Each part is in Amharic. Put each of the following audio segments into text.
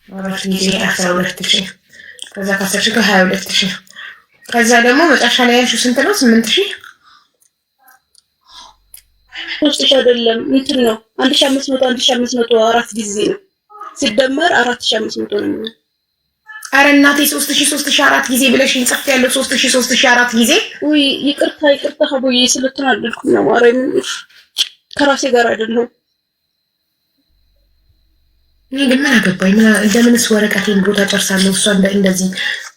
4 ጊዜ 12,000 ከዛ ካሰርሽ ጋር 22,000 ከዛ ደግሞ መጨረሻ ላይ ያልሽው ስንት ነው? 8,000 3,000 አይደለም እንትን ነው 1,500 4 ጊዜ ነው ሲደመር 4,500 ነው። አረ እናቴ 3,000 4 ጊዜ ብለሽኝ ጽፍ ያለው 3,000 4 ጊዜ። ውይ ይቅርታ ሀቡዬ ስለተናደድኩኝ ነው። ማርያም ከራሴ ጋር አይደለም። ግን ምን አገባኝ? እንደምንስ ወረቀቴን ቦታ ጨርሳለሁ። እሷ እንደዚህ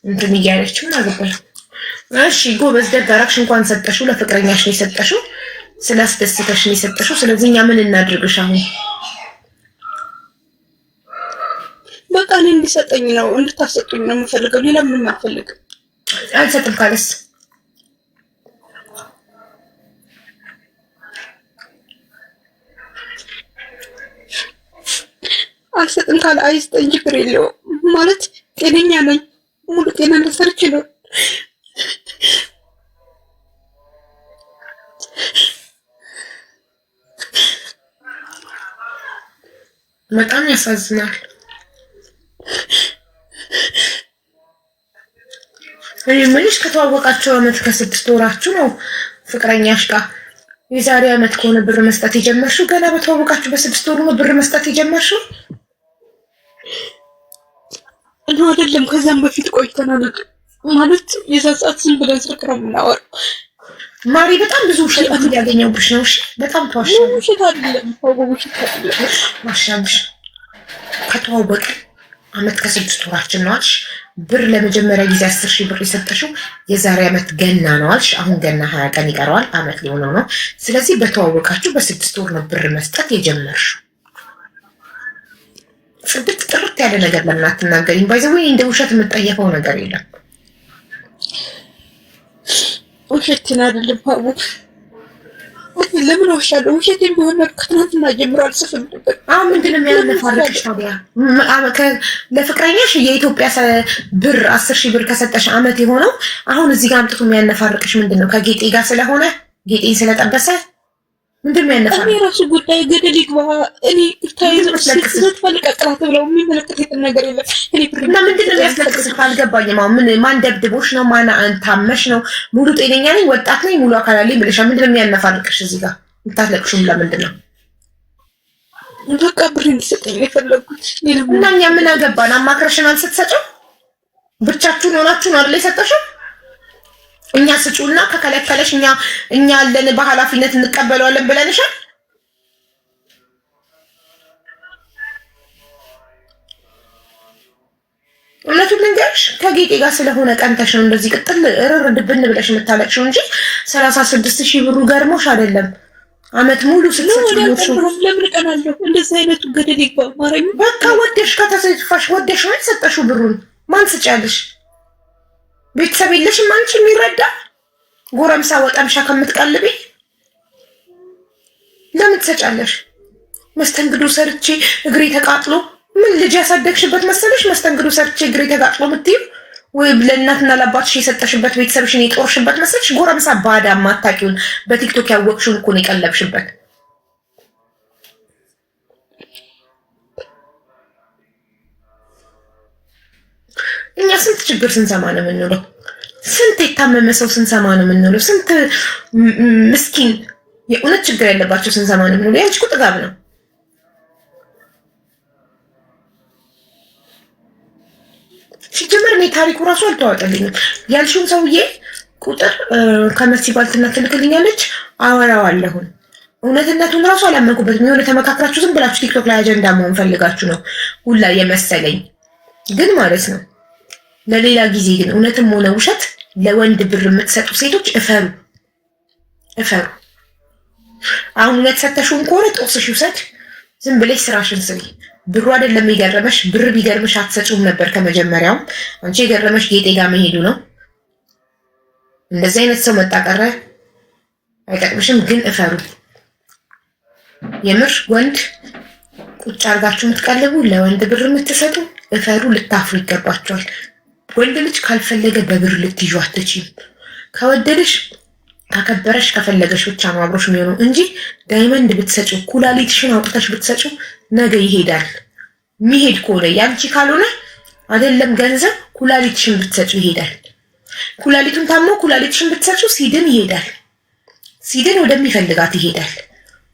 እንትን እያለች ምን አገባኝ? እሺ ጎበዝ፣ ደግ አደረግሽ። እንኳን ሰጠሽው፣ ለፍቅረኛሽ ነው የሰጠሽው፣ ስላስደስተሽ ነው የሰጠሽው። ስለዚህ እኛ ምን እናድርግሽ አሁን? በቃ እኔ እንዲሰጠኝ ነው እንድታሰጡኝ ነው የምፈልገው። ሌላ ምንም አልፈልግም። አልሰጥም ካለስ አልሰጥም ካለ አይስጠኝ፣ ችግር የለውም። ማለት ጤነኛ ነኝ፣ ሙሉ ጤና እንደሰርች ነው። በጣም ያሳዝናል። እኔ ምንሽ ከተዋወቃቸው አመት ከ6 ወራችሁ ነው ፍቅረኛሽ ጋር። የዛሬ አመት ከሆነ ብር መስጠት የጀመርሽው ገና በተዋወቃችሁ በ6 ወሩ ነው ብር መስጠት የጀመርሽው? እና አይደለም ከዛም በፊት ቆይተናል። ማለት የዛን ሰዓት ዝም ብለን ስልክ ነው የምናወራው። ማሪ በጣም ብዙ ውሸት እያገኘሁብሽ ነው። እሺ በጣም ተዋሻለሽ። ውሸት አይደለም ዋሻለሽ። ከተዋወቅ አመት ከ6 ወራችን ነው አልሽ። ብር ለመጀመሪያ ጊዜ 10,000 ብር የሰጠሽው የዛሬ አመት ገና ነው አልሽ። አሁን ገና 20 ቀን ይቀረዋል፣ አመት ሊሆነው ነው። ስለዚህ በተዋወቃችሁ በ6 ወር ነው ብር መስጠት የጀመርሽው። ጽድት ጥርት ያለ ነገር ለምን አትናገሪም? ባይዘው እንደ ውሸት የምጠየፈው ነገር የለም። ውሸትን አይደለም ባቡ፣ ለምን ዋሻለሁ? ውሸቴን ቢሆን ከትናንትና ጀምሮ አልጽፍም ነበር። አሁን ምንድን ነው የሚያነፋርቅሽ ታዲያ? ለፍቅረኛሽ የኢትዮጵያ ብር 10,000 ብር ከሰጠሽ አመት የሆነው አሁን እዚህ ጋር አምጥቶ የሚያነፋርቅሽ ምንድን ነው? ከጌጤ ጋር ስለሆነ ጌጤን ስለጠበሰ ምንድን ነው የሚያነፋርቅሽ? እኔ ራሱ ጉዳይ ገደል ይግባ። እኔ ታይዘልቀቅላት ብለው የሚመለከት ነገር የለም። እና ምንድን ነው የሚያስለቅስሽ? አልገባኝም። አሁን ማን ደብድቦሽ ነው? ማን ታመሽ ነው? ሙሉ ጤነኛ ነኝ፣ ወጣት ነኝ፣ ሙሉ አካል አለኝ ብለሻል። ምንድን ነው የሚያነፋርቅሽ? እዚህ ጋር የምታስለቅሹም ለምንድን ነው? በቃ ብር እንዲሰጠኝ የፈለጉት እና እኛ ምን አገባን? አማክረሽናል ስትሰጪው? ብቻችሁን ሆናችሁ ነው አይደል የሰጠሽው? እኛ ስጪውና ከከለከለሽ እኛ ያለን በኃላፊነት እንቀበለዋለን ብለንሻል። እውነቱን ልንገርሽ ከጌጤ ጋር ስለሆነ ቀንተሽ ነው እንደዚህ ቅጥል እርር ድብን ብለሽ የምታለቅሽው እንጂ 36,000 ብሩ ገርሞሽ አይደለም። አመት ሙሉ ስትሰጪው ለምን ቀናለሁ? እንደዚህ አይነቱ ገደል ይግባ። ማረኝ በቃ ወደሽ ከተሰፋሽ ወደሽ ነው የሰጠሽው ብሩን። ማን ስጫለሽ? ቤተሰብ የለሽም አንቺ የሚረዳ ጎረምሳ ወጠምሻ ከምትቀልቢ ለምን ትሰጫለሽ? መስተንግዶ ሰርቼ እግሬ ተቃጥሎ ምን ልጅ ያሳደግሽበት መሰለሽ? መስተንግዶ ሰርቼ እግሬ ተቃጥሎ የምትይው ወይ ለእናትና ለአባትሽ የሰጠሽበት ቤተሰብሽን የጦርሽበት መሰለሽ? ጎረምሳ ባዳ ማታቂውን በቲክቶክ ያወቅሽውን እኮ ነው የቀለብሽበት። እኛ ስንት ችግር ስንሰማ ነው የምንውለው? ስንት የታመመ ሰው ስንሰማ ነው የምንውለው? ስንት ምስኪን የእውነት ችግር ያለባቸው ስንሰማ ነው የምንውለው? ያንቺ እኮ ጥጋብ ነው። ሲጀመር እኔ ታሪኩ ራሱ አልተዋጠልኝም። ያልሽውን ሰውዬ ቁጥር ከመሲ ባልትና ትልክልኛለች፣ አወራዋለሁን። እውነትነቱን ራሱ አላመንኩበትም። የሆነ ተመካክራችሁ ዝም ብላችሁ ቲክቶክ ላይ አጀንዳ መሆን ፈልጋችሁ ነው ሁላ የመሰለኝ ግን ማለት ነው። ለሌላ ጊዜ ግን እውነትም ሆነ ውሸት ለወንድ ብር የምትሰጡ ሴቶች እፈሩ፣ እፈሩ። አሁን እውነት ሰተሽውን ከሆነ ጦስሽ ውሰድ። ዝም ብለሽ ስራሽን ስሪ። ብሩ አይደለም የገረመሽ። ብር ቢገርምሽ አትሰጪውም ነበር ከመጀመሪያውም። አንቺ የገረመሽ ጌጤ ጋር መሄዱ ነው። እንደዚህ አይነት ሰው መጣ ቀረ አይጠቅምሽም። ግን እፈሩ። የምር ወንድ ቁጭ አርጋችሁ የምትቀልቡ ለወንድ ብር የምትሰጡ እፈሩ። ልታፍሩ ይገባቸዋል። ወንድ ልጅ ካልፈለገ በብር ልትይዙ አትችይም። ከወደደሽ ካከበረሽ ከፈለገሽ ብቻ ነው አብሮሽ የሚሆነው እንጂ ዳይመንድ ብትሰጪው ኩላሊትሽን አውጥተሽ ብትሰጪው ነገ ይሄዳል። የሚሄድ ከሆነ ያንቺ ካልሆነ አይደለም ገንዘብ ኩላሊትሽን ብትሰጪው ይሄዳል። ኩላሊቱን ታሞ ኩላሊትሽን ብትሰጪው ሲድን ይሄዳል። ሲድን ወደሚፈልጋት ይሄዳል።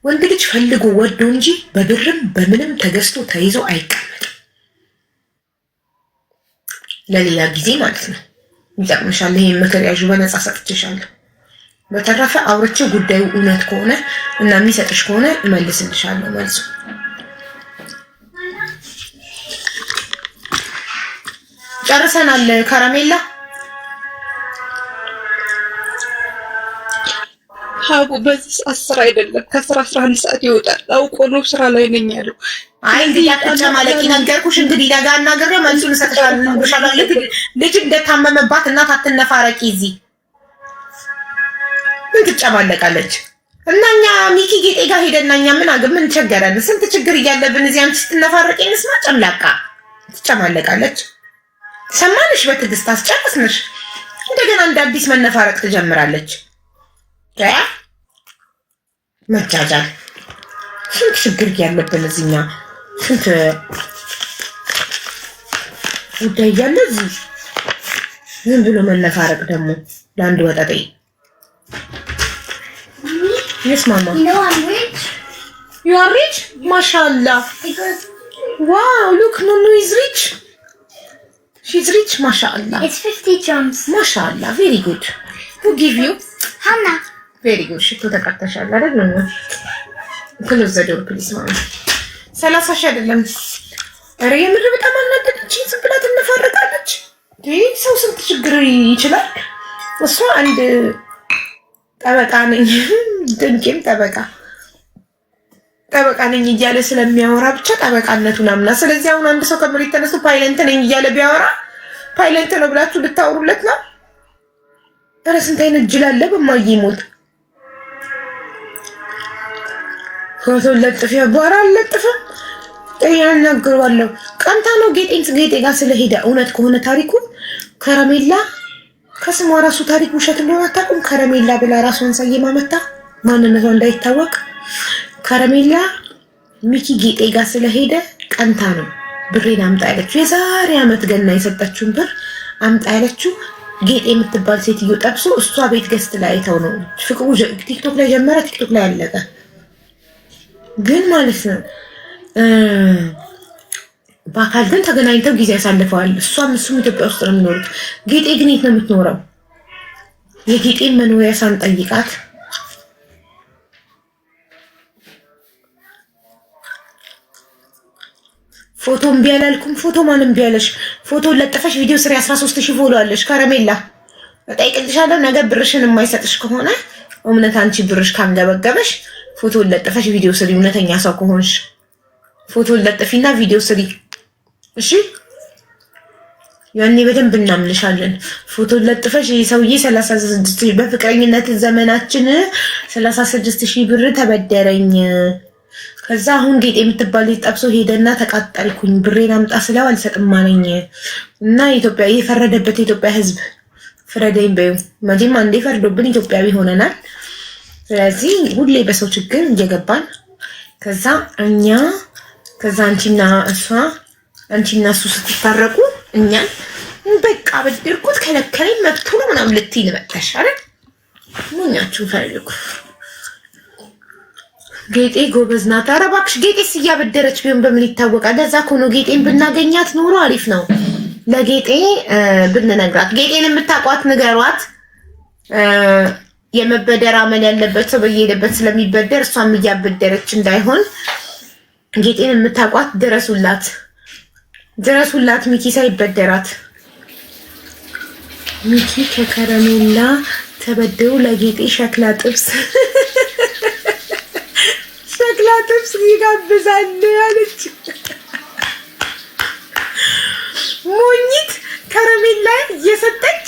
ወንድ ልጅ ፈልጎ ወዶ እንጂ በብርም በምንም ተገዝቶ ተይዞ አይቀመጥም። ለሌላ ጊዜ ማለት ነው። ይጠቅምሻል። ይሄን ምክር ያዡ፣ በነፃ ሰጥቼሻለሁ። በተረፈ አውርቼው ጉዳዩ እውነት ከሆነ እና የሚሰጥሽ ከሆነ እመልስልሻለሁ መልሱ። ጨርሰናል። ከረሜላ ሀቡ በዚህ ሰዓት ስራ አይደለም፣ ከስራ 11 ሰዓት ይወጣል። አውቆ ነው ስራ ላይ ነኝ ያለው። አይ እንግዲህ አትጨማለቂ፣ ነገርኩሽ። እንግዲህ ነገ አናግሬው መልሱን እሰጥሻለሁ። ልጅ እንደታመመባት እናት አትነፋረቂ። እዚህ ምን ትጨማለቃለች? እና እኛ ሚኪ ጌጤ ጋር ሄደና እኛ ምን ቸገረን? ስንት ችግር እያለብን እዚህ አንቺ ስትነፋረቂ እንስማ። ጨምላቃ ትጨማለቃለች። ሰማንሽ፣ በትዕግስት አስጨረስንሽ። እንደገና እንደ አዲስ መነፋረቅ ትጀምራለች። መጃጃል። ስንት ችግር እያለብን እዚህኛ ስንት ጉዳይ እያለ እዚህ ዝም ብሎ መነፋረቅ ደግሞ ለአንድ ወጠጤ። Yes, Mama. You know I'm rich. You are rich? MashaAllah. Because Wow, look, Nunu is rich. She's rich, MashaAllah. it's 50 drums. MashaAllah, very good. Who give you? Hannah. Very good. ሽቶ ተቀጥተሻል አይደል? ነው ክሎዝ ዘ ዶር ፕሊዝ። ማለት 30 ሺህ አይደለም። ኧረ የምር በጣም አናደደች። ዝም ብላ ትነፋረቃለች። ሰው ስንት ችግር ይችላል። እሷ አንድ ጠበቃ ነኝ ድንቄም ጠበቃ ነኝ እያለ ስለሚያወራ ብቻ ጠበቃነቱን አምና። ስለዚህ አሁን አንድ ሰው ከመሬት ተነስቶ ፓይለንት ነኝ እያለ ቢያወራ ፓይለንት ነው ብላችሁ ልታወሩለት ነው? ኧረ ስንት አይነት ጅል አለ በማዬ ሞት። ፎቶ ለጥፍ ያባራ አልለጥፍም ያናግረዋለሁ። ቀንታ ነው ጌጤ ጋር ስለሄደ እውነት ከሆነ ታሪኩ ከረሜላ ከስሟ ራሱ ታሪክ ውሸት እንደሆነ አታውቁም? ከረሜላ ብላ ራሷን ሰየማ መታ ማንነቷ እንዳይታወቅ። ከረሜላ ሚኪ ጌጤ ጋር ስለሄደ ቀንታ ነው ብሬን አምጣ ያለችው። የዛሬ ዓመት ገና የሰጠችውን ብር አምጣ ያለችው ጌጤ የምትባል ሴትዮ ጠብሶ እሷ ቤት ገስት ላይ አይተው ነው። ፍቅሩ ቲክቶክ ላይ ጀመረ፣ ቲክቶክ ላይ አለቀ። ግን ማለት ነው በአካል ግን ተገናኝተው ጊዜ ያሳልፈዋል። እሱም ኢትዮጵያ ውስጥ ነው የሚኖሩት። ጌጤ ግን የት ነው የምትኖረው? የጌጤን መኖሪያ ሳንጠይቃት ፎቶ እምቢ አላልኩም። ፎቶ ማን እምቢ አለሽ? ፎቶ ለጥፈሽ ቪዲዮ ስሪ። 13000 ፎሎ አለሽ። ከረሜላ እጠይቅልሻለሁ። ነገ ብርሽን የማይሰጥሽ ከሆነ እውነት አንቺ ብርሽ ካንገበገበሽ ፎቶ ለጥፈሽ ቪዲዮ ስሪ። እውነተኛ ሰው ከሆንሽ ፎቶ ለጥፊና ቪዲዮ ስሪ። እሺ ያኔ በደንብ እናምንሻለን። ፎቶ ለጥፈሽ ሰውዬ 36 በፍቅረኝነት ዘመናችን 36000 ብር ተበደረኝ። ከዛ አሁን ጌጤ የምትባል ጠብሶ ሄደና ተቃጠልኩኝ ብሬን አምጣ ስለው አልሰጥም አለኝ። እና ኢትዮጵያ የፈረደበት የኢትዮጵያ ሕዝብ ፍረደኝ በይው። መቼም አንዴ ፈርዶብን ኢትዮጵያዊ ሆነናል። ስለዚህ ሁሌ በሰው ችግር እየገባን ከዛ አንቺና እሱ ስትታረቁ እኛን በቃ በድርኩት ከለከለኝ መብቱ ነው ምናምን ልትይ መጣሽ አይደል? ምናችሁ ፈልጉ። ጌጤ ጎበዝ ናት። ኧረ እባክሽ ጌጤስ እያበደረች ቢሆን በምን ይታወቃል? ለዛ እኮ ነው ጌጤን ብናገኛት ኖሮ አሪፍ ነው። ለጌጤ ብንነግራት፣ ጌጤን የምታውቋት ንገሯት። የመበደር አመል ያለበት ሰው በየሄደበት ስለሚበደር እሷም እያበደረች እንዳይሆን ጌጤን የምታውቋት ድረሱላት። ሚኪ ሳይበደራት ሚኪ ከከረሜላ ተበደሩ ለጌጤ ሸክላ ጥብስ ይጋብዛል ያለች ሞኝት ከረሜላ እየሰጠች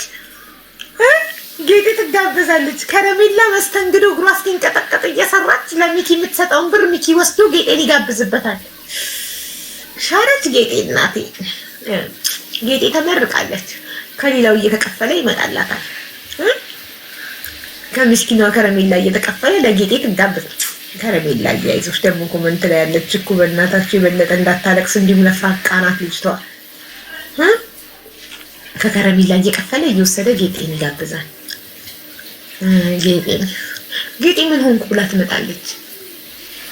ጌጤ ትጋብዛለች። ከረሜላ መስተንግዶ እግሯ እስኪንቀጠቀጥ እየሰራች ለሚኪ የምትሰጠውን ብር ሚኪ ወስዶ ጌጤን ይጋብዝበታል። ሻረች ጌጤ እናቴ። ጌጤ ተመርቃለች። ከሌላው እየተከፈለ ይመጣላታል። ከምስኪኗ ከረሜላ እየተከፈለ ለጌጤ ትጋብዛለች። ከረሜላ ያይዞሽ ደግሞ ኮመንት ላይ ያለች እኮ በእናታችሁ የበለጠ እንዳታለቅስ እንዲሁም ለፍራቃናት ልጅቷ ከከረሜላ እየከፈለ እየወሰደ ጌጤን ይጋብዛል። ጌጤ ምን ሆንኩ ብላ ትመጣለች።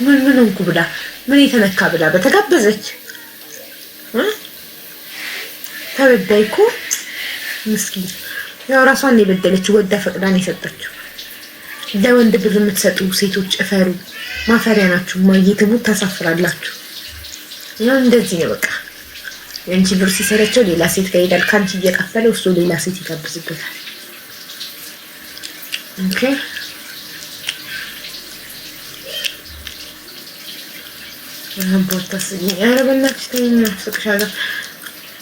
ምን ሆንኩ ብላ ምን የተነካ ብላ በተጋበዘች ተበዳይ እኮ ምስኪን። ያው ራሷን የበደለችው ወዳ ፈቅዳን የሰጠችው። ለወንድ ብር የምትሰጡ ሴቶች እፈሩ፣ ማፈሪያ ናችሁ። ማየትሙት ታሳፍራላችሁ። ያው እንደዚህ ነው በቃ። የአንቺ ብር ሲሰረቸው ሌላ ሴት ጋር ይሄዳል። ካንቺ እየከፈለ እሱ ሌላ ሴት ይጋብዝበታል። ኦኬ ቦታስ ኧረ በእናትሽ ተይኝ፣ አፍቅሻለሁ።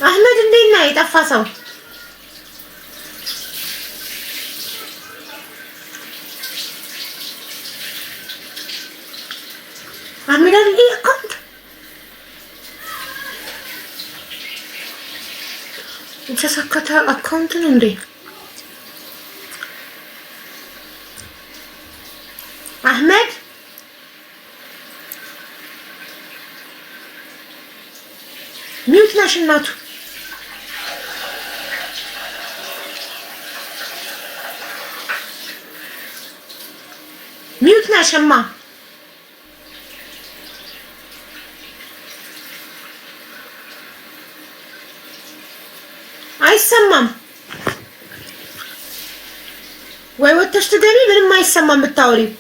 አህመድ እንዴት ነህ? የጠፋ ሰው አህመድ እንዴ አካውንት የተሳካተ አካውንት ነው እንዴ? አህመድ ሚውት ነሽ እናቱ። ሚውት ነሽማ። አይሰማም ወይ ወጥተሽ ትገቢ? ምንም አይሰማም ብታወሪው።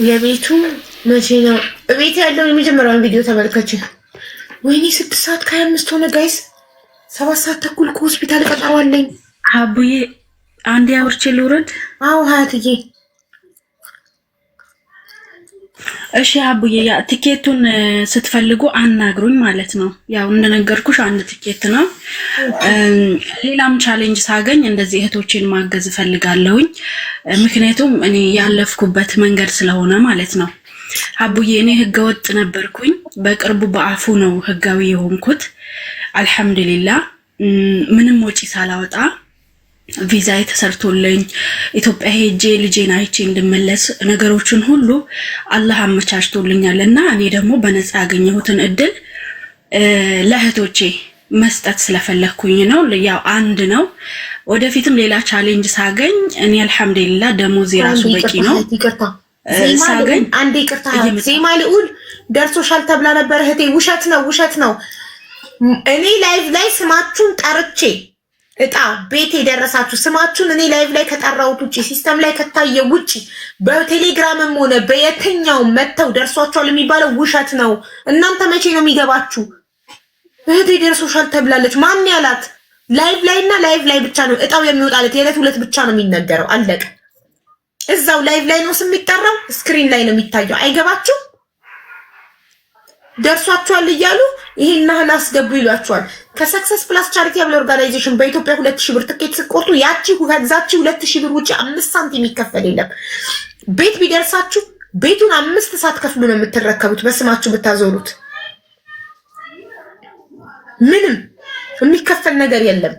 የቤቱ መቼ ነው? ቤት ያለው የመጀመሪያውን ቪዲዮ ተመልከች። ወይኔ 6 ሰዓት ከ25 ሆነ ጋይስ። 7 ሰዓት ተኩል ከሆስፒታል ቀጠሮ አለኝ። አቡዬ አንዴ አውርቼ ልውረድ? አዎ ሀያትዬ። እሺ አቡዬ፣ ያ ቲኬቱን ስትፈልጉ አናግሩኝ ማለት ነው። ያው እንደነገርኩሽ አንድ ቲኬት ነው። ሌላም ቻሌንጅ ሳገኝ እንደዚህ እህቶችን ማገዝ እፈልጋለሁኝ። ምክንያቱም እኔ ያለፍኩበት መንገድ ስለሆነ ማለት ነው። አቡዬ እኔ ህገወጥ ነበርኩኝ። በቅርቡ በአፉ ነው ህጋዊ የሆንኩት። አልሐምዱሊላህ ምንም ወጪ ሳላወጣ ቪዛ ተሰርቶልኝ ኢትዮጵያ ሄጄ ልጄን አይቼ እንድመለስ ነገሮችን ሁሉ አላህ አመቻችቶልኛልና እኔ ደግሞ በነፃ ያገኘሁትን እድል ለእህቶቼ መስጠት ስለፈለኩኝ ነው። ያው አንድ ነው። ወደፊትም ሌላ ቻሌንጅ ሳገኝ እኔ አልሐምዱሊላህ ደሞዝ የራሱ በቂ ነው። ሳገኝ አንዴ ይቅርታ ዜማ ልዑል ደርሶሻል ተብላ ነበር እህቴ። ውሸት ነው። እኔ ላይቭ ላይ ስማችሁን ጠርቼ እጣ ቤት የደረሳችሁ ስማችሁን እኔ ላይቭ ላይ ከጠራሁት ውጪ ሲስተም ላይ ከታየ ውጪ በቴሌግራምም ሆነ በየትኛው መተው ደርሷቸዋል የሚባለው ውሸት ነው። እናንተ መቼ ነው የሚገባችሁ? እህቴ ደርሶሻል ተብላለች። ማን ያላት? ላይቭ ላይ እና ላይቭ ላይ ብቻ ነው እጣው የሚወጣለት። የዕለት ሁለት ብቻ ነው የሚነገረው። አለቀ። እዛው ላይቭ ላይ ነው የሚጠራው፣ ስክሪን ላይ ነው የሚታየው። አይገባችሁ? ደርሷቸዋል እያሉ ይሄን ያህል አስገቡ ይሏቸዋል። ከሰክሰስ ፕላስ ቻሪቴብል ኦርጋናይዜሽን በኢትዮጵያ 2000 ብር ትኬት ስቆርጡ ያቺ ከዛቺ 2000 ብር ውጪ 5 ሳንቲም የሚከፈል የለም። ቤት ቢደርሳችሁ ቤቱን 5 ሰዓት ከፍሉ ነው የምትረከቡት። በስማችሁ ብታዞሩት ምንም የሚከፈል ነገር የለም።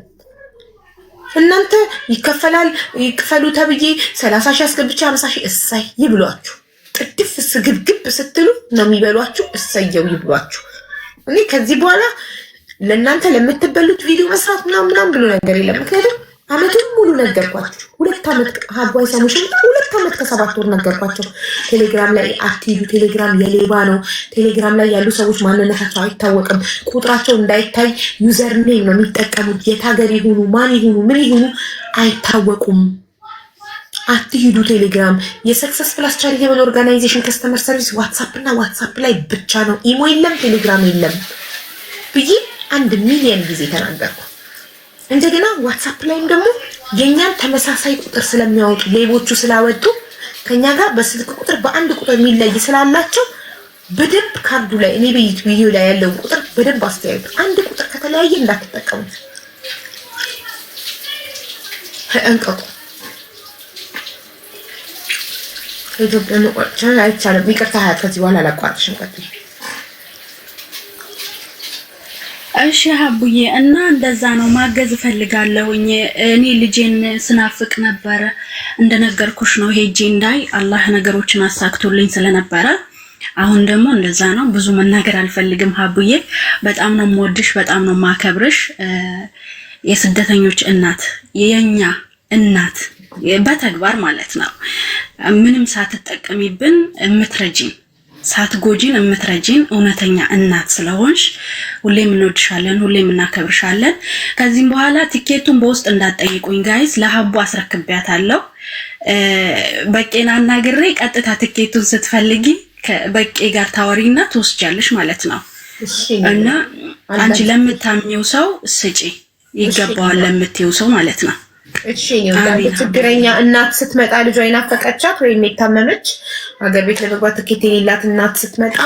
እናንተ ይከፈላል ይክፈሉ ተብዬ 30 ሺህ አስገብቼ 50 ሺህ እሳይ ይብሏችሁ። ጥድፍ ስግብግብ ስትሉ ነው የሚበሏችሁ። እሰየው ይብሏችሁ። እኔ ከዚህ በኋላ ለእናንተ ለምትበሉት ቪዲዮ መስራት ምናምን ብሎ ነገር የለም። ምክንያቱም አመቱን ሙሉ ነገርኳችሁ። 2 አመት ሀጓይ ሰሙሽን 2 አመት ከ7 ወር ነገርኳቸው። ቴሌግራም ላይ አትሂዱ፣ ቴሌግራም የሌባ ነው። ቴሌግራም ላይ ያሉ ሰዎች ማንነታቸው አይታወቅም። ቁጥራቸው እንዳይታይ ዩዘር ኔም ነው የሚጠቀሙት። የት ሀገር ይሁኑ ማን ይሁኑ ምን ይሁኑ አይታወቁም። አትሂዱ ቴሌግራም። የሰክሰስ ፕላስ ቻሪቴብል ኦርጋናይዜሽን ከስተመር ሰርቪስ ዋትሳፕ እና ዋትሳፕ ላይ ብቻ ነው። ኢሞ የለም ቴሌግራም የለም ብዬ 1 ሚሊዮን ጊዜ ተናገርኩ። እንደገና ዋትሳፕ ላይም ደግሞ የኛን ተመሳሳይ ቁጥር ስለሚያወጡ ሌቦቹ ስላወጡ ከኛ ጋር በስልክ ቁጥር በአንድ ቁጥር የሚለይ ስላላቸው በደንብ ካርዱ ላይ እኔ በይት ቪዲዮ ላይ ያለው ቁጥር በደንብ አስተያየቱ። አንድ ቁጥር ከተለያየ እንዳትጠቀሙት እንቀቁ። ኢትዮጵያ መቆጫ አይቻልም። ይቅርታ ሀያት ከዚህ በኋላ አላቋርጥሽም። ቀጥይ እሺ ሀቡዬ እና እንደዛ ነው ማገዝ እፈልጋለሁኝ። እኔ ልጄን ስናፍቅ ነበረ እንደነገርኩሽ ነው ሄጄ እንዳይ አላህ ነገሮችን አሳክቶልኝ ስለነበረ አሁን ደግሞ እንደዛ ነው። ብዙ መናገር አልፈልግም ሀቡዬ። በጣም ነው የምወድሽ፣ በጣም ነው የማከብርሽ። የስደተኞች እናት፣ የኛ እናት በተግባር ማለት ነው። ምንም ሳትጠቀሚብን እምትረጂን ሳትጎጂን እምትረጂን እውነተኛ እናት ስለሆንሽ ሁሌም እንወድሻለን፣ ሁሌም እናከብርሻለን። ከዚህም በኋላ ቲኬቱን በውስጥ እንዳትጠይቁኝ ጋይስ፣ ለሀቡ አስረክቤያታለሁ። በቄና አናግሬ ቀጥታ ቲኬቱን ስትፈልጊ ከበቄ ጋር ታወሪና ትወስጃለሽ ማለት ነው። እና አንቺ ለምታምኚው ሰው ስጪ፣ ይገባዋል ለምትይው ሰው ማለት ነው። እሺ ነው ችግረኛ እናት ስትመጣ ልጇ ይናፈቀቻት ወይም የታመመች ሀገር ቤት ለመግባት ትኬት የሌላት እናት ስትመጣ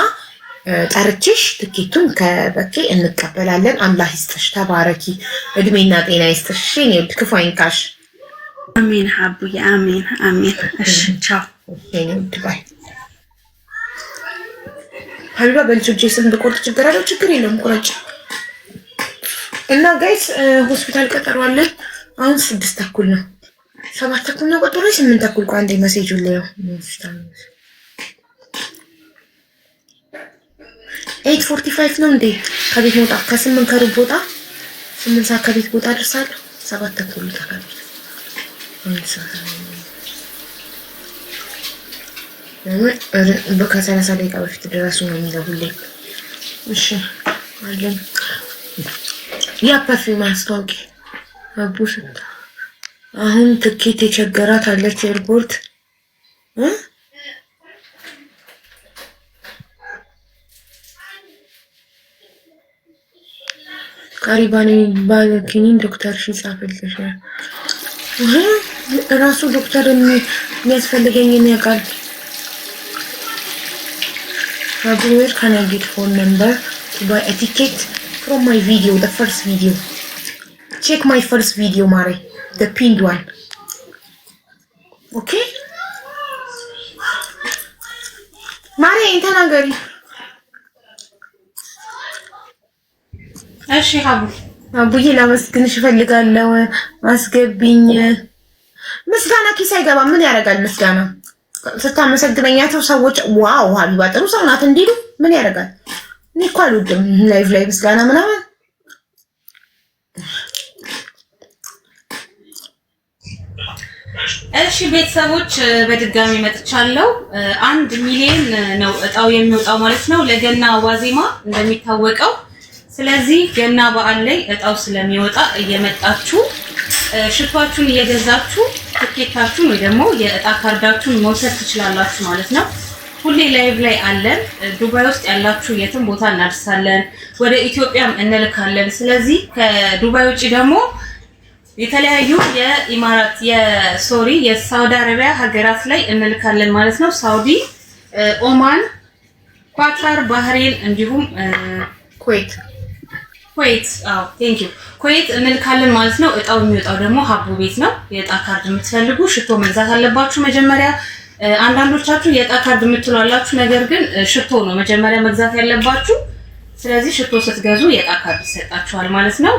ጠርችሽ ትኬቱን ከበቄ እንቀበላለን። አላህ ይስጥሽ፣ ተባረኪ፣ እድሜና ጤና ይስጥሽ። እሺ ነው ክፉ አይንካሽ። አሜን ሀቡዬ፣ አሜን አሜን። እሺ ቻው። እሺ ነው ባይ ሀቢባ። በልጆቼ ስም ብቆርጥ ችግር አለው? ችግር የለውም ቁረጭ። እና ጋይስ ሆስፒታል ቀጠሮ አለን። አሁን 6 ተኩል ነው፣ 7 ተኩል ነው ቀጠሮ፣ 8 ተኩል ቆይ አንዴ ሜሴጅ ላይ 8:45 ነው እንዴ ከቤት መውጣት? ከ8 ከሩብ ቦታ 8 ሰዓት ከቤት ቦታ ደርሳለሁ። 7 ተኩል ተካቤት ከ30 ደቂቃ በፊት ድረሱ ነው የሚለው ሁሌ። እሺ አለን ያ ፐርፊውም አስታውቂ አቡሽ። አሁን ትኬት የቸገራት አለች ኤርፖርት ካሪባኒ ባለኪኒን ዶክተር ሺጻፈልሽ ራሱ ዶክተር የሚያስፈልገኝን ያውቃል። Where can I get phone number to buy a ticket from my video, the first video? Check my first video, Mari, the pinned one. Okay? Mari, internagari. እሺ ሀቡ አቡዬ ላመስግንሽ እፈልጋለሁ። አስገብኝ። ምስጋና ኪስ አይገባ። ምን ያደርጋል ምስጋና? ስታመሰግነኛቸው ሰዎች ዋው ሀቢባ ጥሩ ሰው ናት እንዲሉ ምን ያደርጋል? እኔ እኮ አልወድም ላይቭ ላይ ምስጋና ምናምን። እሺ ቤተሰቦች በድጋሚ መጥቻለሁ። 1 ሚሊዮን ነው እጣው የሚወጣው ማለት ነው ለገና ዋዜማ እንደሚታወቀው። ስለዚህ ገና በዓል ላይ እጣው ስለሚወጣ እየመጣችሁ ሽቷችሁን እየገዛችሁ ትኬታችሁን ወይ ደግሞ የእጣ ካርዳችሁን መውሰድ ትችላላችሁ ማለት ነው። ሁሌ ላይቭ ላይ አለን። ዱባይ ውስጥ ያላችሁ የትም ቦታ እናደርሳለን፣ ወደ ኢትዮጵያም እንልካለን። ስለዚህ ከዱባይ ውጪ ደግሞ የተለያዩ የኢማራት የሳውዲ አረቢያ ሀገራት ላይ እንልካለን ማለት ነው። ሳውዲ፣ ኦማን፣ ኳታር፣ ባህሬን እንዲሁም ኩዌት ቴንክ ዩ ኩዌት እንልካለን ማለት ነው። እጣው የሚወጣው ደግሞ ሀቡ ቤት ነው። የእጣ ካርድ የምትፈልጉ ሽቶ መግዛት አለባችሁ መጀመሪያ። አንዳንዶቻችሁ የእጣ ካርድ የምትሏላችሁ፣ ነገር ግን ሽቶ ነው መጀመሪያ መግዛት ያለባችሁ። ስለዚህ ሽቶ ስትገዙ የእጣ ካርድ ይሰጣችኋል ማለት ነው።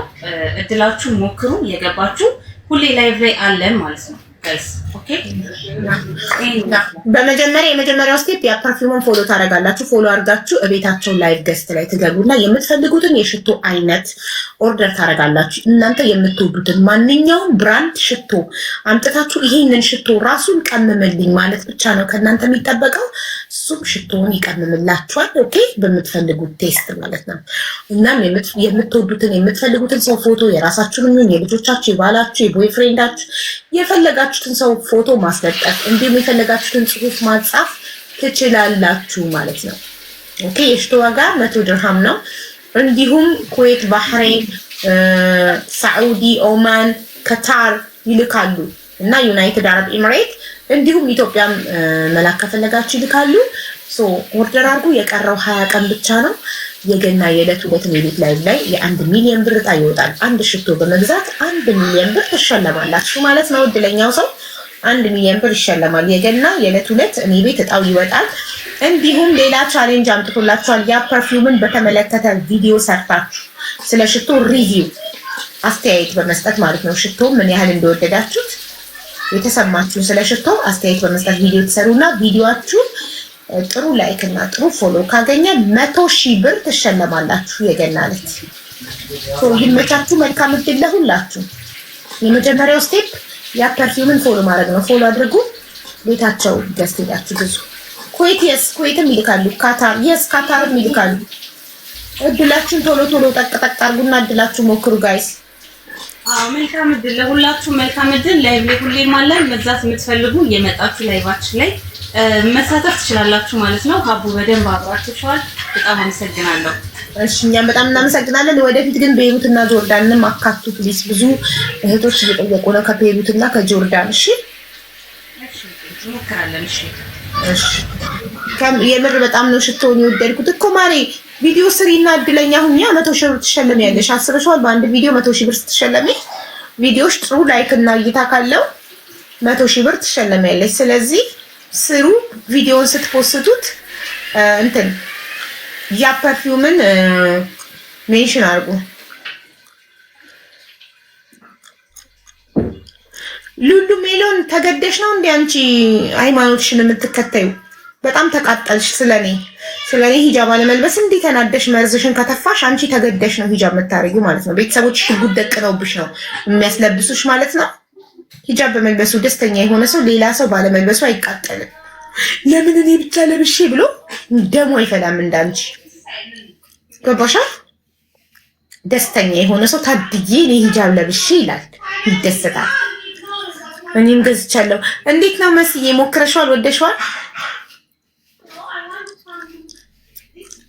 እድላችሁን ሞክሩ እየገባችሁ። ሁሌ ላይቭ ላይ አለን ማለት ነው ጋይስ። ኦኬ የመጀመሪያው ስቴፕ ያ ፐርፊውምን ፎሎ ታደርጋላችሁ። ፎሎ አድርጋችሁ እቤታቸው ላይቭ ገስት ላይ ትገቡና የምትፈልጉትን የሽቶ አይነት ኦርደር ታደርጋላችሁ። እናንተ የምትወዱትን ማንኛውም ብራንድ ሽቶ አምጥታችሁ ይሄንን ሽቶ ራሱን ቀምምልኝ ማለት ብቻ ነው ከእናንተ የሚጠበቀው። እሱም ሽቶውን ይቀምምላችኋል። ኦኬ በምትፈልጉት ቴስት ማለት ነው። እናም የምትፈልጉትን ሰው ፎቶ የራሳችሁን ምን የልጆቻችሁ፣ የባላችሁ፣ የቦይፍሬንዳችሁ የፈለጋችሁትን ሰው ፎቶ ማስለጠፍ እንዲሁም የፈለጋችሁትን ጽሁፍ ማጻፍ ትችላላችሁ ማለት ነው። ኦኬ የሽቶ ዋጋ 100 ድርሃም ነው። እንዲሁም ኩዌት፣ ባህሬን፣ ሳዑዲ፣ ኦማን፣ ካታር ይልካሉ እና ዩናይትድ አረብ ኤሚሬት እንዲሁም ኢትዮጵያም መላክ ከፈለጋችሁ ይልካሉ። ኦርደር አድርጉ። የቀረው 20 ቀን ብቻ ነው። የገና የዕለት ሁለቱም የቤት ላይ የ1 ሚሊዮን ብር ዕጣ ይወጣል። አንድ ሽቶ በመግዛት 1 ሚሊዮን ብር ትሸለማላችሁ ማለት ነው። እድለኛው ሰው 1 ሚሊዮን ብር ይሸለማል። የገና የዕለት ሁለት እኔ ቤት እጣው ይወጣል። እንዲሁም ሌላ ቻሌንጅ አምጥቶላችኋል። ያ ፐርፊውምን በተመለከተ ቪዲዮ ሰርታችሁ ስለ ሽቶ ሪቪው አስተያየት በመስጠት ማለት ነው። ሽቶ ምን ያህል እንደወደዳችሁት የተሰማችሁን ስለ ሽቶ አስተያየት በመስጠት ቪዲዮ ትሰሩና ቪዲዮአችሁ ጥሩ ላይክ እና ጥሩ ፎሎ ካገኘ 100,000 ብር ትሸለማላችሁ። የገና ዕለት ይመቻችሁ። መልካም እድል ለሁላችሁ። የመጀመሪያው ስቴፕ ያ ፐርፊውምን ፎሎ ማድረግ ነው። ፎሎ አድርጉ። ቤታቸው ገዝት ሄዳችሁ ብዙ ኩዌትም ይልካሉ። ካታር ካታርም ይልካሉ። እድላችሁን ቶሎ ቶሎ ጠቅጠቅ አድርጉና እድላችሁ ሞክሩ ጋይስ። መልካም እድል ለሁላችሁ። መልካም እድል። ላይቭ ላይ ሁሌም አለን። መግዛት የምትፈልጉ እየመጣችሁ ላይቫችን ላይ መሳተፍ ትችላላችሁ ማለት ነው። ሀቡ በደንብ አብራችኋል። በጣም አመሰግናለሁ። እሺ እኛም በጣም እናመሰግናለን። ወደፊት ግን ቤይሩትና ጆርዳንንም አካቱ ፕሊስ። ብዙ እህቶች እየጠየቁ ነው ከቤይሩትና ከጆርዳን። እሺ እንሞክራለን። እሺ የምር በጣም ነው ሽቶውን የወደድኩት እኮ ማሬ። ቪዲዮ ስሪና እድለኛ ሁኛ 100,000 ብር ትሸለሚያለሽ። አስበሽዋል? በአንድ ቪዲዮ 100,000 ብር ስትሸለሚ ቪዲዮሽ ጥሩ ላይክ እና እይታ ካለው 100,000 ብር ትሸለሚያለሽ። ስለዚህ ስሩ። ቪዲዮውን ስትፖስቱት እንትን ያ ፐርፊውምን ሜንሽን አድርጉ። ሉሉ ሜሎን ተገደሽ ነው እንዴ አንቺ ሃይማኖትሽን የምትከተዩ? በጣም ተቃጠልሽ። ስለኔ ሂጃብ አለመልበስ እንዴ ተናደሽ መርዝሽን ከተፋሽ አንቺ ተገደሽ ነው ሂጃብ የምታረጊው ማለት ነው። ቤተሰቦችሽ ጉድ ደቅነውብሽ ነው የሚያስለብሱሽ ማለት ነው። ሂጃብ በመልበሱ ደስተኛ የሆነ ሰው ሌላ ሰው ባለመልበሱ አይቃጠልም። ለምን እኔ ብቻ ለብሼ ብሎ ደሞ አይፈላም እንዳንቺ። ገባሻ? ደስተኛ የሆነ ሰው ታድዬ እኔ ሂጃብ ለብሼ ይላል፣ ይደሰታል። እኔም ገዝቻለሁ። እንዴት ነው መስዬ? ሞክረሽዋል? ወደሽዋል?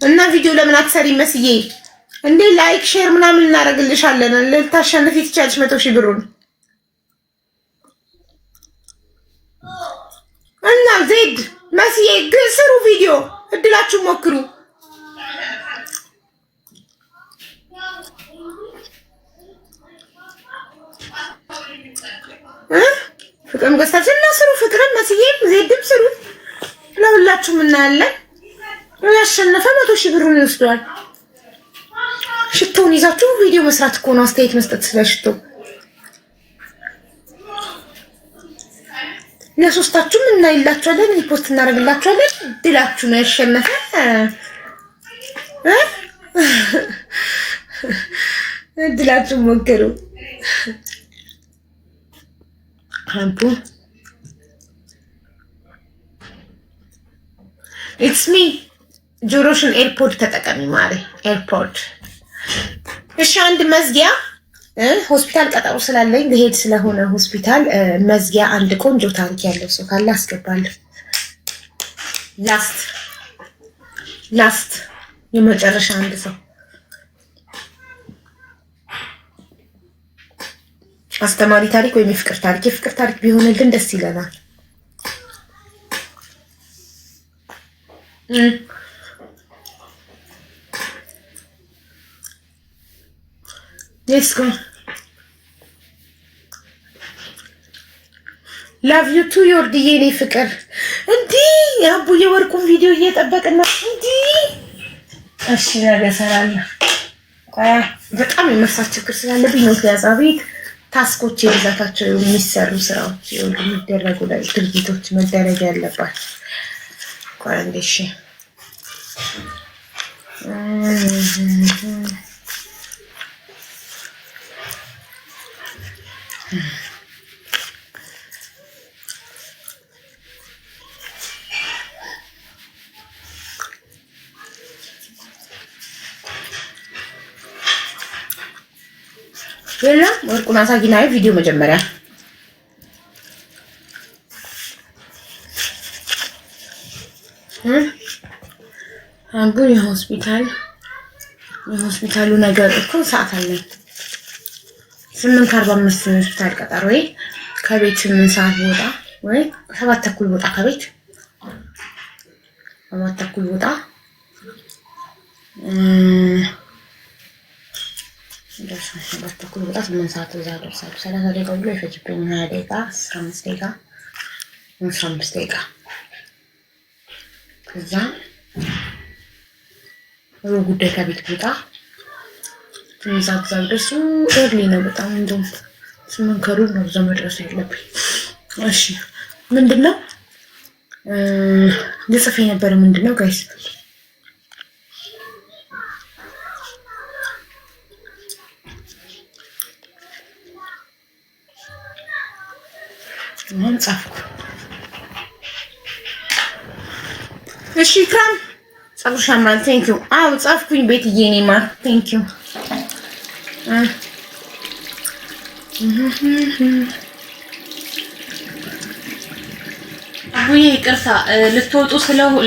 እና ቪዲዮ ለምን አትሰሪ መስዬ? እንዴ ላይክ ሼር ምናምን እናደርግልሻለን። ልታሸንፊ ትችያለሽ 100,000 ብሩን። እና ዜድ መስዬ ግን ስሩ ቪዲዮ፣ እድላችሁ ሞክሩ። ፍቅርም ገዝታችሁ እና ስሩ። ፍቅርም መስዬም ዜድም ስሩ። ለሁላችሁም እናያለን። ያሸነፈ 100,000 ብሩን ይወስደዋል። ሽቶውን ይዛችሁ ቪዲዮ መስራት እኮ ነው፣ አስተያየት መስጠት ስለ ሽቶ። ለሶስታችሁም እናይላችኋለን፣ ሪፖርት እናደርግላችኋለን። ድላችሁ ነው ያሸነፈ። ድላችሁ ሞክሩ። አንቱ ኢትስ ሚ ጆሮሽን ኤርፖርት ተጠቀሚ ማሪ። ኤርፖርት እሺ። አንድ መዝጊያ ሆስፒታል ቀጠሮ ስላለኝ ልሄድ ስለሆነ ሆስፒታል መዝጊያ አንድ ቆንጆ ታሪክ ያለው ሰው ካለ አስገባለሁ። ላስት የመጨረሻ አንድ ሰው አስተማሪ ታሪክ ወይም የፍቅር ታሪክ ቢሆንልን ደስ ይለናል። ሌትስ ጎ ላቭ ዩ ቱ ዮርድዬ የኔ ፍቅር። እንዲህ የአቡ የወርቁን ቪዲዮ እየጠበቅን ነው። እንዲህ እሺ ነገ እሰራለሁ። በጣም የመርሳት ችግር ስላለብኝ ነው ያዛ ቤት ታስኮች የብዛታቸው የሚሰሩ ስራዎች የሚደረጉ ላይ ድርጊቶች መደረግ ያለባቸው ቋንዴሽ የለም ወርቁን አሳጊና ቪዲዮ መጀመሪያ አንዱ የሆስፒታሉ ነገር እኮ ሰዓት አለን። 8:45 ሆስፒታል ቀጠሮ ወይ ከቤት 8 ሰዓት ወጣ ወይ 7 ተኩል ወጣ ከቤት 7 ተኩል ወጣ ደርሰን 7 ተኩል ወጣ 8 ሰዓት እዛ ደርሳለሁ። 30 ደቂቃ ብሎ ይፈጅብኝ 20 ደቂቃ 15 ደቂቃ 15 ደቂቃ ከዛ ጉዳይ ከቤት ቦታ ትንዛዛው ደሱ እርሊ ነው በጣም እንደውም 8 ከሩብ ነው ዘመድረስ ያለብኝ። እሺ ምንድነው ልጽፍ የነበረ ምንድነው ጋይስ ምን ጻፍኩ? እሺ ኢክራም ጻፍሽ አምራን ቴንክ ዩ። አው ጻፍኩኝ ቤትዬ እኔማ ቴንክ ዩ። አቡዬ ይቅርታ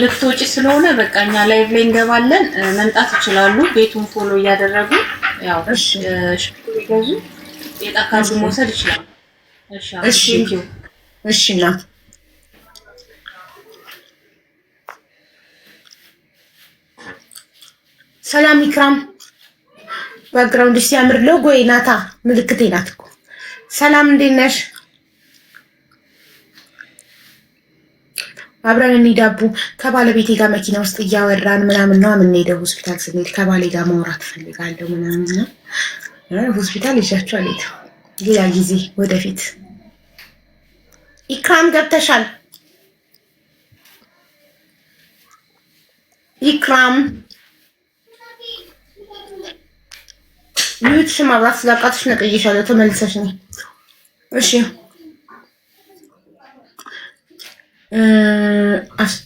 ልትወጪ ስለሆነ በቃ እኛ ላይቭ ላይ እንገባለን። መምጣት ይችላሉ። ቤቱን ፎሎ እያደረጉ ያው እሺ ይገዙ የጣካዱ መውሰድ ይችላሉ። እሺ ቴንክ ዩ። እሺ እናት ሰላም ኢክራም ባክግራውንድ ሲያምር ሎጎዬ ናታ ምልክቴ ናት እኮ። ሰላም እንዴት ነሽ? አብረን እንሂዳቡ ከባለቤቴ ጋር መኪና ውስጥ እያወራን ምናምን ነው የምንሄደው። ሆስፒታል ስንሄድ ከባሌ ጋር ማውራት ፈልጋለሁ ምናምን ነው። ሆስፒታል ይዣቸው አልሄድም ሌላ ጊዜ ወደፊት። ኢክራም ገብተሻል? ኢክራም ይሁት ማብራት ስላቃተሽ ነቅዬሻለሁ ተመልሰሽ ነው። እሺ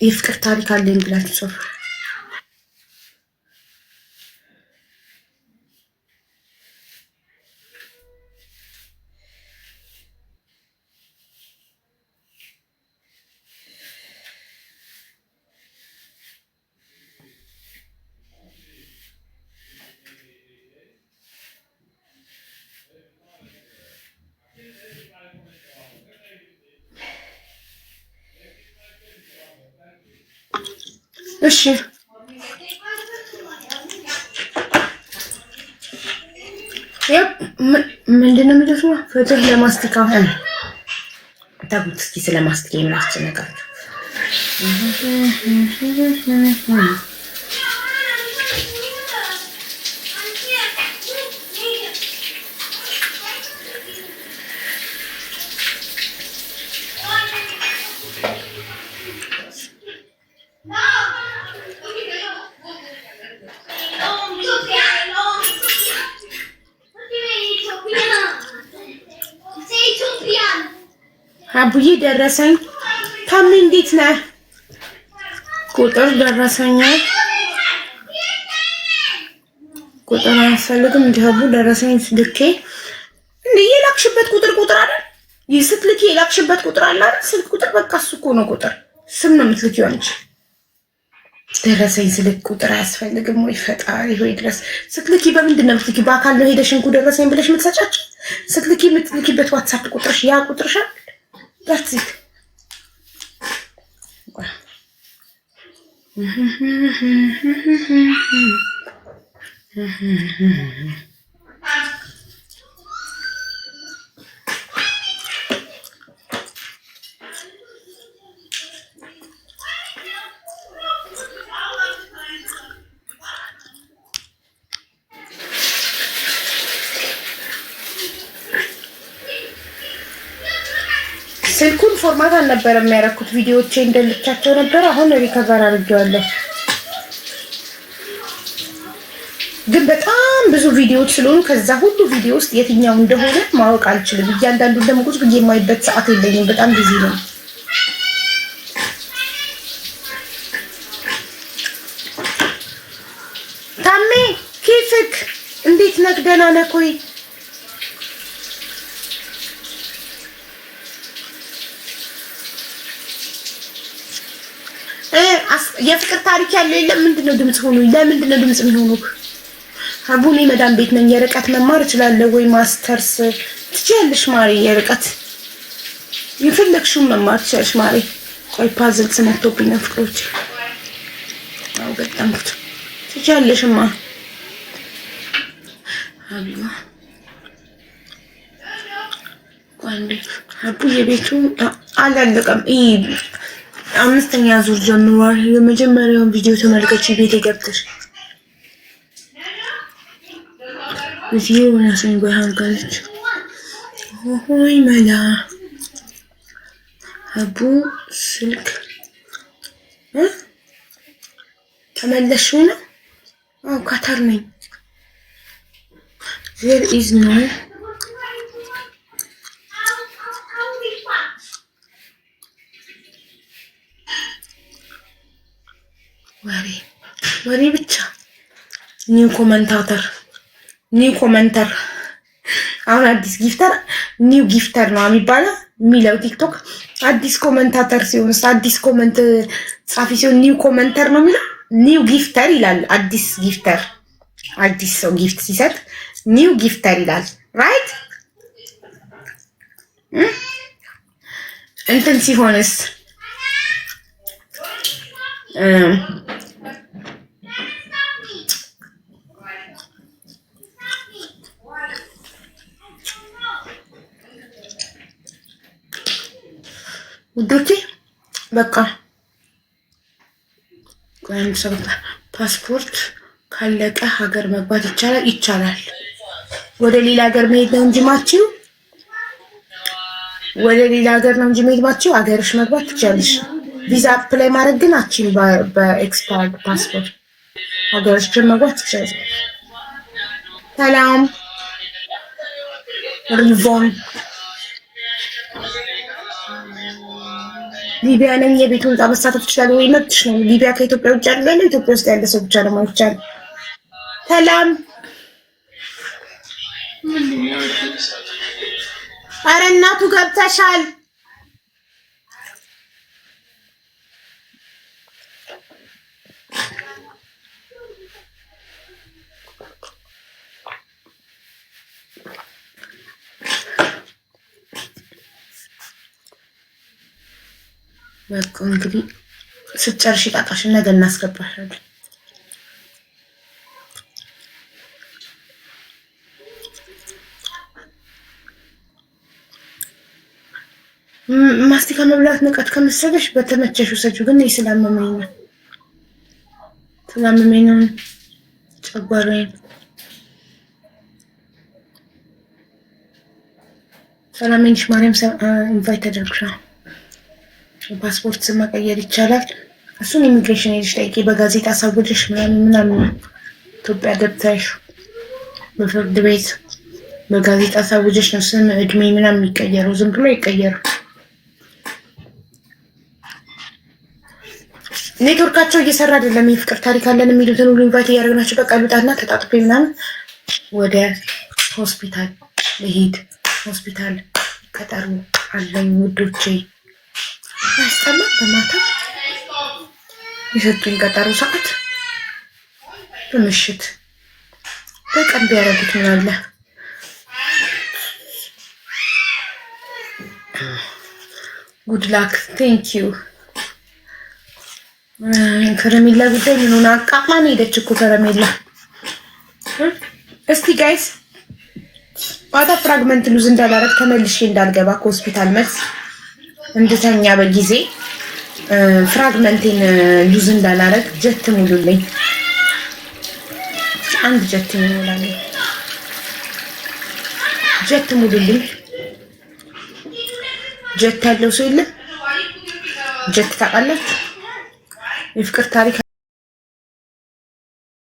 የፍቅር ታሪክ አለኝ ብላችሁ ጽፉ። እሺ ምንድነው የምትለው? ፍትህ ለማስቲካ ታቡት እስኪ ስለማስቲካ የምናስጨነቃችሁ አቡዬ ደረሰኝ። ታሜ እንዴት ነህ? ቁጥር ደረሰኝ። ቁጥር አያስፈልግም። እንዲያቡ ደረሰኝ ልኬ እንዴ የላክሽበት ቁጥር አይደል? ስትልኪ የላክሽበት ቁጥር አለ አይደል? ስልክ ቁጥር በቃ እሱ እኮ ነው ቁጥር። ስም ነው የምትልኪው አንቺ። ደረሰኝ ስልክ ቁጥር አያስፈልግም ወይ? ፈጣሪ ሆይ ድረስ ስትልኪ በምንድን ነው የምትልኪ? በአካል ነው ሄደሽ እንኩ ደረሰኝ ብለሽ የምትሰጫቸው? ስትልኪ የምትልኪበት ዋትስአፕ ቁጥርሽ ያ ቁጥርሽ That's it. ስልኩን ፎርማት አልነበረም የሚያደርኩት ቪዲዮዎቼ እንደልቻቸው ነበር። አሁን ሪከቨር አድርጌዋለሁ። ግን በጣም ብዙ ቪዲዮዎች ስለሆኑ ከዛ ሁሉ ቪዲዮ ውስጥ የትኛው እንደሆነ ማወቅ አልችልም። እያንዳንዱ ደግሞ ቁጭ ብዬ የማይበት ሰዓት የለኝም። በጣም ቢዚ ነው። ታሜ ኬፍክ እንዴት ነህ? ደህና ነህ ወይ? የፍቅር ታሪክ ያለው የለም። ምንድነው ድምጽ ሆኖ? ለምንድነው ድምጽ የሚሆነው? አቡኔ መዳም ቤት ነኝ። የርቀት መማር እችላለሁ ወይ? ማስተርስ ትችያለሽ ማሪ። የርቀት የፈለግሽውን መማር ትችያለሽ ማሪ። ቆይ ፓዝል ስመቶብኝ ነው ፍቅሮች። አው ገጠምኩት። ትችያለሽማ አቢባ። ቆይ አቡ የቤቱ አላለቀም። አምስተኛ ዙር ጀምሯል። የመጀመሪያውን ቪዲዮ ተመልከች ቤቴ ገብተሽ እዚህ ወናሰኝ ባንካለች ሆይ መላ አቡ ስልክ ተመለሽ ነው። አው ካታር ነኝ። there is no ወሬ ብቻ። ኒው ኮመንተር አሁን አዲስ ጊፍተር ኒው ጊፍተር ነው የሚለው ቲክቶክ። አዲስ ኮመንታተር ሲሆን አዲስ ኮመንት ጻፊ ሲሆን ኒው ኮመንተር ነው የሚለው። ኒው ጊፍተር ይላል። አዲስ ጊፍተር አዲስ ሰው ጊፍት ሲሰጥ ኒው ጊፍተር ይላል። ራይት እንትን ሲሆንስ ውዶቼ በቃ ፓስፖርት ካለቀ ሀገር መግባት ይቻላል። ወደ ሌላ ሀገር መሄድ ነው እንጂ ማቺው ሀገርሽ መግባት ትችላለሽ። ቪዛ አፕላይ ማድረግ ግን አቺን በኤክስፓየርድ ፓስፖርት ሀገርሽ መግባት ትችላለሽ። ሰላም ሪቮን ሊቢያ ነኝ። የቤቱን ዕጣ መሳተፍ ትችላለህ ወይ? መብትሽ ነው። ሊቢያ ከኢትዮጵያ ውጭ ያለ ኢትዮጵያ ውስጥ ያለ ሰው ብቻ ነው ማለት ይቻላል። ሰላም ኧረ እናቱ ገብተሻል። በቃ እንግዲህ ስትጨርሺ ጣጣሽን ነገ እናስገባሻለን። ማስቲካ መብላት ንቀት ከመሰለሽ በተመቸሽ ውሰጂው። ግን ስላመመኝ ነው ጨጓራዬን። ሰላም ነሽ ማርያም? ኢንቫይት ተደርግሻል። ፓስፖርት መቀየር ይቻላል። እሱን ኢሚግሬሽን ሄድሽ ጠይቄ በጋዜጣ አሳውጀሽ ምናምን ኢትዮጵያ ገብተሽ በፍርድ ቤት በጋዜጣ አሳውጀሽ ነው ስም እድሜ ምናምን የሚቀየረው። ዝም ብሎ አይቀየርም። ኔትወርካቸው እየሰራ አይደለም። የፍቅር ታሪክ አለን የሚሉትን ሁሉ ኢንቫይት እያደረግናቸው በቃ ልውጣና ተጣጥቤ ምናምን ወደ ሆስፒታል ልሂድ። ሆስፒታል ቀጠሮ አለኝ ውዶቼ። ያስጠላ በማታ የሰጡኝ ቀጠሮ ሰዓት በምሽት በቀን ቢያደርጉት ምን አለ። ጉድ ላክ ቴንክ ዩ። ከረሜላ ጉዳይ ምን ሆነ? አቃማን ሄደች እኮ ከረሜላ። እስቲ ጋይስ ማታ ፍራግመንት ሉዝ እንዳላረግ ተመልሼ እንዳልገባ ከሆስፒታል መልስ እንድተኛ በጊዜ ፍራግመንቴን ሉዝ እንዳላረግ ጀት ሙሉልኝ። አንድ ጀት ሙሉልኝ። ጀት ሙሉልኝ። ጀት ያለው ሰው የለም? ጀት ታውቃላችሁ? የፍቅር ታሪክ